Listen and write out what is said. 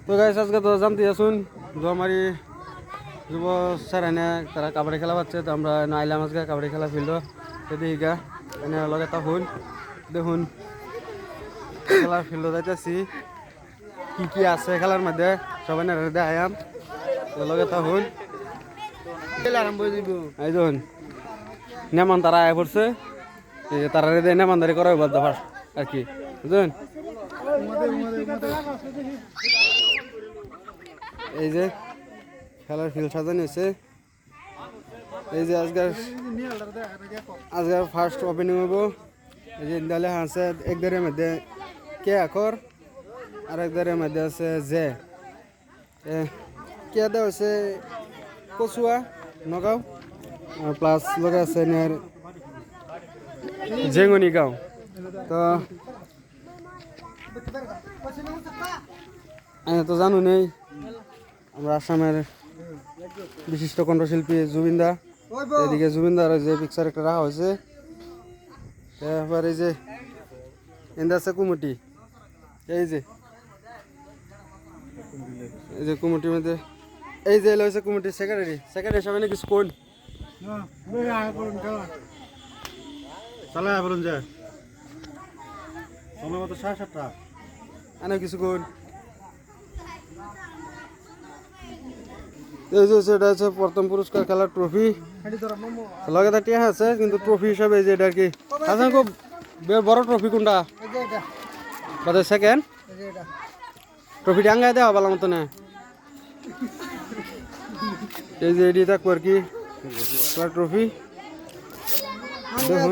তো গাইস আজকে তো জানতে আসুন দোয়ামারি যুব স্যারানে তারা কাবাডি খেলা পাচ্ছে, তো আমরা আইলাম আজকে কাবাডি খেলা ফিল্ড দেখি এনে লগে তখন দেখুন খেলার ফিল্ড যাইতেছি কি কি আছে খেলার মধ্যে সবাই দেখাম লগে তখন এই দেখুন নেমান তারা আয় পড়ছে, তারা নেমানদারি করা হবে ফার্স্ট আর কি বুঝলেন। এই যে খেলার ফিল্ড সাজানো হয়েছে, এই যে আজকের ফার্স্ট ওপেনিং হইব। এই যে ইন্দালে আছে এক দারের মধ্যে কে আখর আর এক দারের মধ্যে আছে জে কে দেওয়া হয়েছে কচুয়া নগাঁও আর প্লাস লগে আছে জেঙ্গনি গাঁও। তো তো জানো নেই আমরা আসামের বিশিষ্ট কণ্ঠশিল্পী জুবিনদা, এদিকে জুবিনদার যে পিকচার একটা রাখা হয়েছে, তারপরে এই যে এন্দা আছে কুমুটি, এই যে কুমুটির মধ্যে এই যে হচ্ছে কুমুটির সেক্রেটারি সবাই নাকি কোন চালায় বলুন যে সময় মতো 7:30টা আনে কিছু কোন। এই যে সেটা হচ্ছে প্রথম পুরস্কার খেলার ট্রফি লগে তার টিয়া আছে, কিন্তু ট্রফি হিসাবে যে এটা আর কি হাসান খুব বড় ট্রফি কোনটা বাদে সেকেন্ড ট্রফি ডাঙ্গায় দেওয়া ভালো মতো না। এই যে এটি থাকবো আর কি খেলার ট্রফি দেখুন।